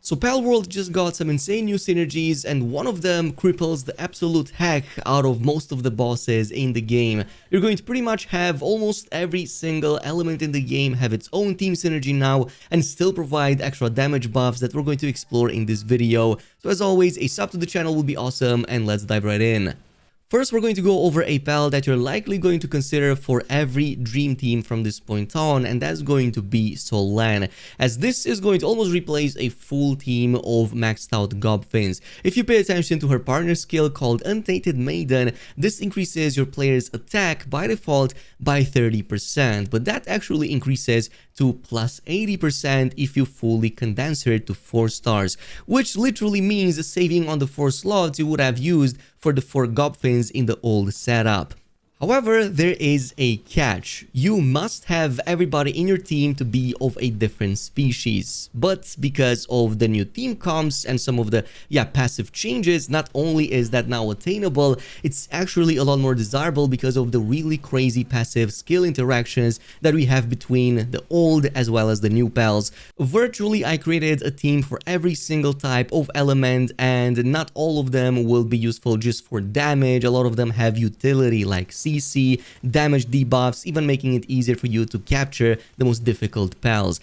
So Palworld just got some insane new synergies, and one of them cripples the absolute heck out of most of the bosses in the game. You're going to pretty much have almost every single element in the game have its own team synergy now and still provide extra damage buffs that we're going to explore in this video. So as always, a sub to the channel would be awesome, and let's dive right in. First, we're going to go over a pal that you're likely going to consider for every dream team from this point on, and that's going to be Solenne, as this is going to almost replace a full team of maxed out Gobfins. If you pay attention to her partner skill called Untainted Maiden, this increases your player's attack by default by 30%, but that actually increases to plus 80% if you fully condense her to 4 stars, which literally means saving on the 4 slots you would have used for the 4 Gobfins in the old setup. However, there is a catch. You must have everybody in your team to be of a different species. But because of the new team comps and some of the passive changes, not only is that now attainable, it's actually a lot more desirable because of the really crazy passive skill interactions that we have between the old as well as the new pals. Virtually, I created a team for every single type of element, and not all of them will be useful just for damage. A lot of them have utility like CC, damage debuffs, even making it easier for you to capture the most difficult pals.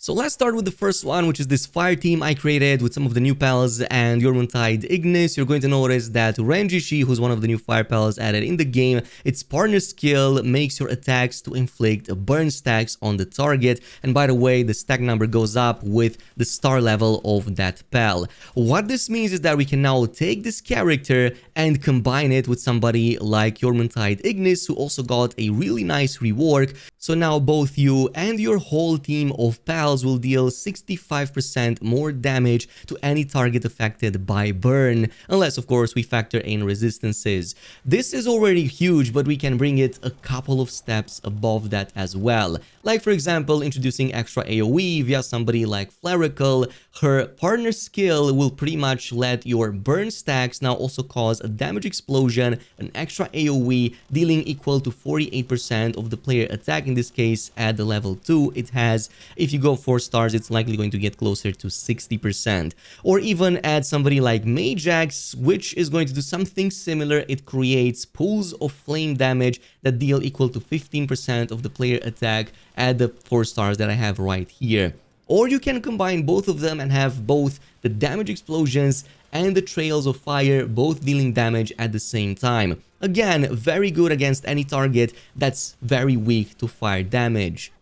So let's start with the first one, which is this fire team I created with some of the new pals and Jormuntide Ignis. You're going to notice that Renjishi, who's one of the new fire pals added in the game, its partner skill makes your attacks to inflict burn stacks on the target. And by the way, the stack number goes up with the star level of that pal. What this means is that we can now take this character and combine it with somebody like Jormuntide Ignis, who also got a really nice rework. So now both you and your whole team of pals will deal 65% more damage to any target affected by burn, unless of course we factor in resistances. This is already huge, but we can bring it a couple of steps above that as well. Like for example, introducing extra AoE via somebody like Flerical. Her partner skill will pretty much let your burn stacks now also cause a damage explosion, an extra AoE dealing equal to 48% of the player attack. In this case, at the level 2, it has, if you go 4 stars, it's likely going to get closer to 60%. Or even add somebody like Majax, which is going to do something similar. It creates pools of flame damage that deal equal to 15% of the player attack at the 4 stars that I have right here. Or you can combine both of them and have both the damage explosions and the trails of fire both dealing damage at the same time. Again, very good against any target that's very weak to fire damage.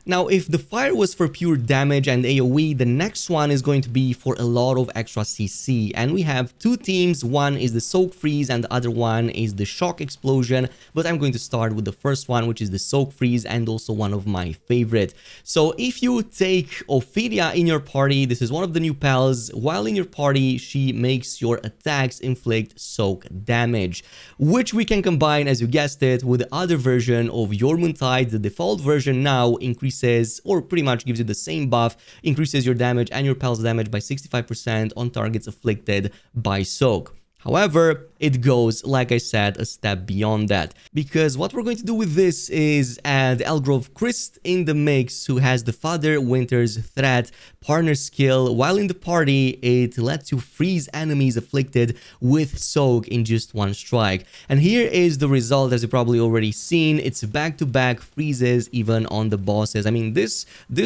Now, if the fire was for pure damage and AoE, the next one is going to be for a lot of extra CC. And we have 2 teams. One is the Soak Freeze and the other one is the Shock Explosion. But I'm going to start with the first one, which is the Soak Freeze, and also one of my favorite. So if you take Ophidia in your party, this is one of the new pals. While in your party, she makes your attacks inflict soak damage, which we can combine, as you guessed it, with the other version of Jormuntide. The default version now increases, or pretty much gives you the same buff, increases your damage and your pal's damage by 65% on targets afflicted by soak. However, it goes, like I said, a step beyond that, because what we're going to do with this is add Elgrove Christ in the mix, who has the Father Winter's Threat partner skill. While in the party, it lets you freeze enemies afflicted with soak in just 1 strike. And here is the result, as you've probably already seen. It's back-to-back freezes even on the bosses. I mean, this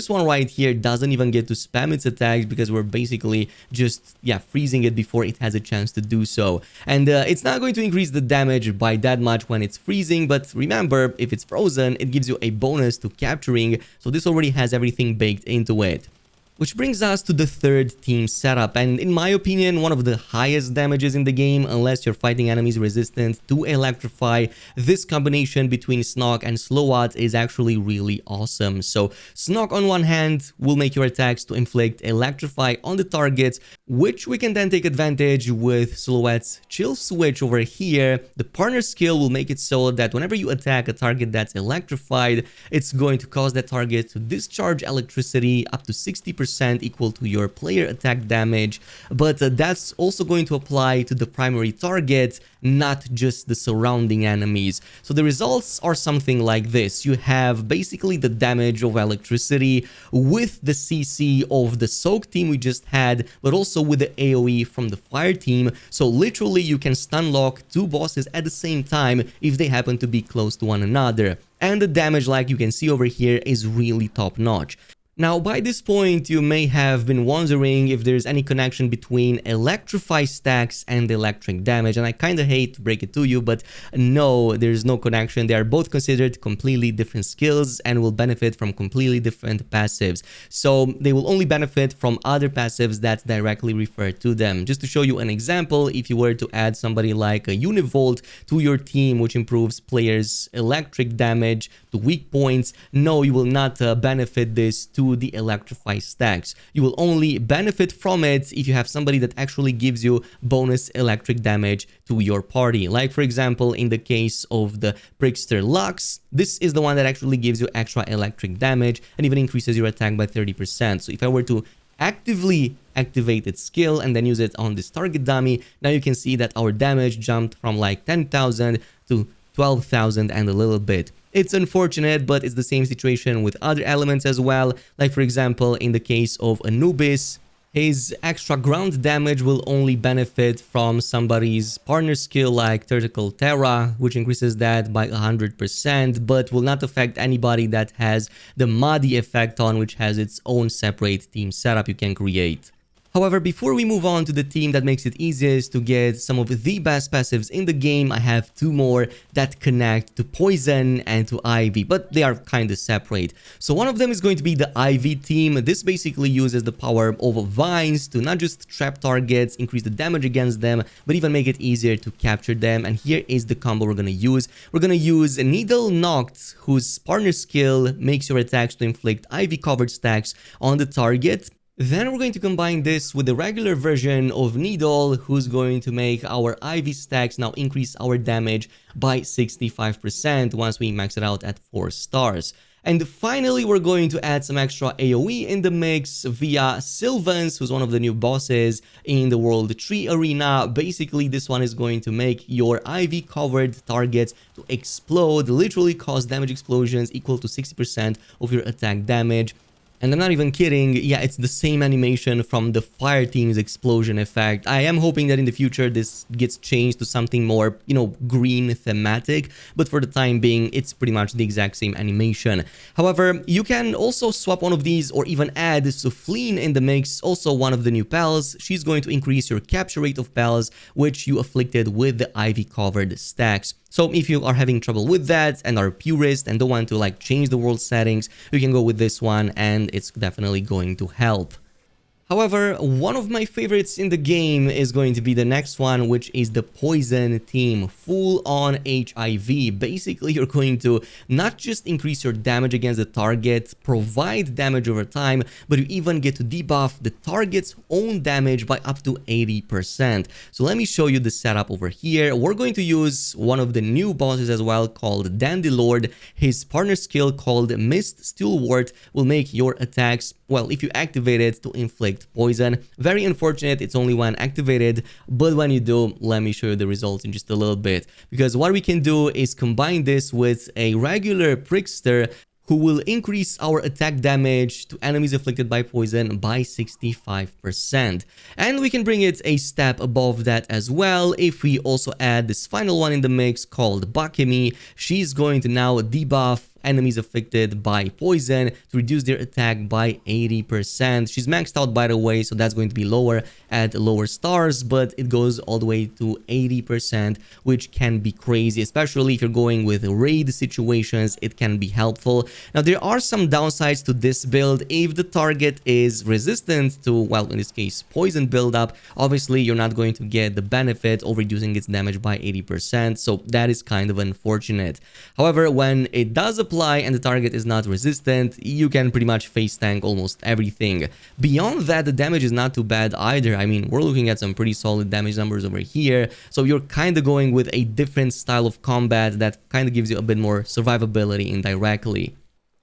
one right here doesn't even get to spam its attacks because we're basically just freezing it before it has a chance to do so. And it's not going to increase the damage by that much when it's freezing, but remember, if it's frozen, it gives you a bonus to capturing, so this already has everything baked into it. Which brings us to the third team setup, and in my opinion, one of the highest damages in the game, unless you're fighting enemies resistant to Electrify. This combination between Snog and Slowat is actually really awesome. So Snog on one hand will make your attacks to inflict Electrify on the targets, which we can then take advantage with Silhouette's Chill Switch over here. The partner skill will make it so that whenever you attack a target that's electrified, it's going to cause that target to discharge electricity up to 60% 30% equal to your player attack damage, but that's also going to apply to the primary target, not just the surrounding enemies. So the results are something like this. You have basically the damage of electricity with the CC of the soak team we just had, but also with the AoE from the fire team. So literally you can stun lock two bosses at the same time if they happen to be close to one another. And the damage, like you can see over here, is really top notch. Now, by this point, you may have been wondering if there's any connection between Electrify stacks and electric damage, and I kind of hate to break it to you, but no, there's no connection. They are both considered completely different skills and will benefit from completely different passives. So they will only benefit from other passives that directly refer to them. Just to show you an example, if you were to add somebody like a Univolt to your team, which improves players' electric damage to weak points, no, you will not benefit this to the Electrify stacks. You will only benefit from it if you have somebody that actually gives you bonus electric damage to your party. Like for example, in the case of the Prickster Lux, this is the one that actually gives you extra electric damage and even increases your attack by 30%. So if I were to actively activate its skill and then use it on this target dummy, now you can see that our damage jumped from like 10,000 to 12,000 and a little bit. It's unfortunate, but it's the same situation with other elements as well. Like for example, in the case of Anubis, his extra ground damage will only benefit from somebody's partner skill like Tactical Terra, which increases that by 100%, but will not affect anybody that has the Muddy effect on, which has its own separate team setup you can create. However, before we move on to the team that makes it easiest to get some of the best passives in the game, I have two more that connect to Poison and to Ivy, but they are kind of separate. So one of them is going to be the Ivy team. This basically uses the power of vines to not just trap targets, increase the damage against them, but even make it easier to capture them. And here is the combo we're going to use. We're going to use Needle Knocked, whose partner skill makes your attacks to inflict Ivy covered stacks on the target. Then we're going to combine this with the regular version of Needle, who's going to make our Ivy stacks now increase our damage by 65% once we max it out at 4 stars. And finally, we're going to add some extra AoE in the mix via Sylvans, who's one of the new bosses in the World 3 arena. Basically, this one is going to make your Ivy covered targets to explode, literally cause damage explosions equal to 60% of your attack damage. And I'm not even kidding, yeah, it's the same animation from the fire team's explosion effect. I am hoping that in the future this gets changed to something more, green thematic, but for the time being, it's pretty much the exact same animation. However, you can also swap one of these or even add Souffline in the mix, also one of the new pals. She's going to increase your capture rate of pals, which you afflicted with the Ivy covered stacks. So if you are having trouble with that and are a purist and don't want to change the world settings, you can go with this one and it's definitely going to help. However, one of my favorites in the game is going to be the next one, which is the Poison team, full on HIV. Basically, you're going to not just increase your damage against the target, provide damage over time, but you even get to debuff the target's own damage by up to 80%. So let me show you the setup over here. We're going to use one of the new bosses as well called Dandylord. His partner skill called Mist Stalwart will make your attacks, well, if you activate it, to inflict poison. Very unfortunate, it's only when activated, but when you do, let me show you the results in just a little bit. Because what we can do is combine this with a regular Prickster who will increase our attack damage to enemies afflicted by poison by 65%. And we can bring it a step above that as well if we also add this final one in the mix called Bakemi. She's going to now debuff enemies affected by poison to reduce their attack by 80%. She's maxed out, by the way, so that's going to be lower at lower stars, but it goes all the way to 80%, which can be crazy, especially if you're going with raid situations. It can be helpful. Now, there are some downsides to this build. If the target is resistant to, well, in this case, poison buildup, obviously you're not going to get the benefit of reducing its damage by 80%, so that is kind of unfortunate. However, when it does apply and the target is not resistant, you can pretty much face tank almost everything. Beyond that, the damage is not too bad either. I mean, we're looking at some pretty solid damage numbers over here, so you're kind of going with a different style of combat that kind of gives you a bit more survivability indirectly.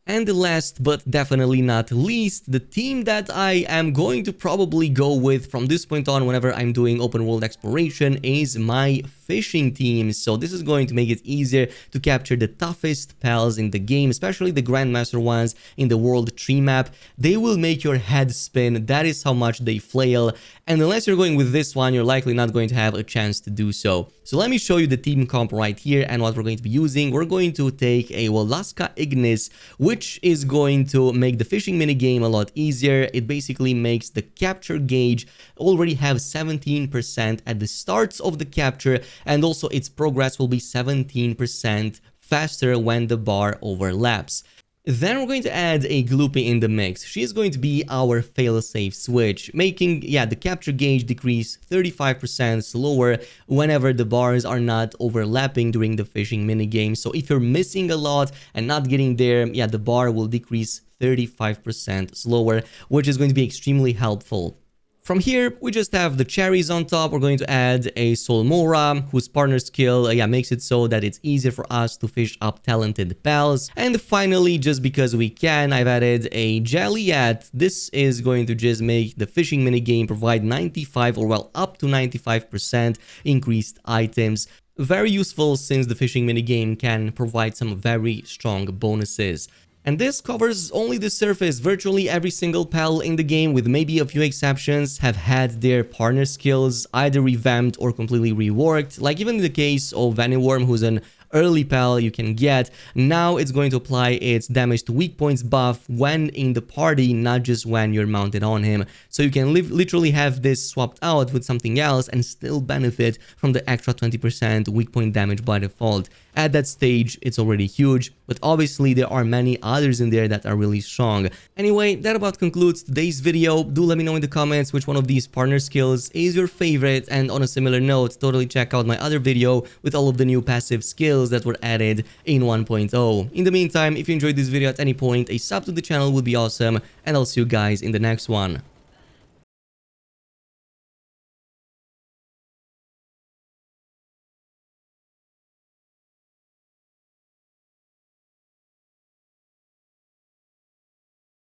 And the last but definitely not least, the team that I am going to probably go with from this point on whenever I'm doing open world exploration is my fishing team. So this is going to make it easier to capture the toughest pals in the game, especially the Grandmaster ones in the World Tree map. They will make your head spin, that is how much they flail, and unless you're going with this one, you're likely not going to have a chance to do so. So let me show you the team comp right here and what we're going to be using. We're going to take a Walaska Ignis, which is going to make the fishing minigame a lot easier. It basically makes the capture gauge already have 17% at the start of the capture, and also its progress will be 17% faster when the bar overlaps. Then we're going to add a Gloopy in the mix. She is going to be our failsafe switch, making, the capture gauge decrease 35% slower whenever the bars are not overlapping during the fishing minigame. So if you're missing a lot and not getting there, the bar will decrease 35% slower, which is going to be extremely helpful. From here, we just have the cherries on top. We're going to add a Solmora, whose partner skill makes it so that it's easier for us to fish up talented pals. And finally, just because we can, I've added a Jellyat. This is going to just make the fishing minigame provide 95 or well up to 95% increased items. Very useful since the fishing minigame can provide some very strong bonuses. And this covers only the surface. Virtually every single pal in the game, with maybe a few exceptions, have had their partner skills either revamped or completely reworked. Like even in the case of Vaniworm, who's an early pal you can get, now it's going to apply its damage to weak points buff when in the party, not just when you're mounted on him. So you can literally have this swapped out with something else and still benefit from the extra 20% weak point damage by default. At that stage, it's already huge, but obviously there are many others in there that are really strong. Anyway, that about concludes today's video. Do let me know in the comments which one of these partner skills is your favorite, and on a similar note, totally check out my other video with all of the new passive skills that were added in 1.0. In the meantime, if you enjoyed this video at any point, a sub to the channel would be awesome, and I'll see you guys in the next one.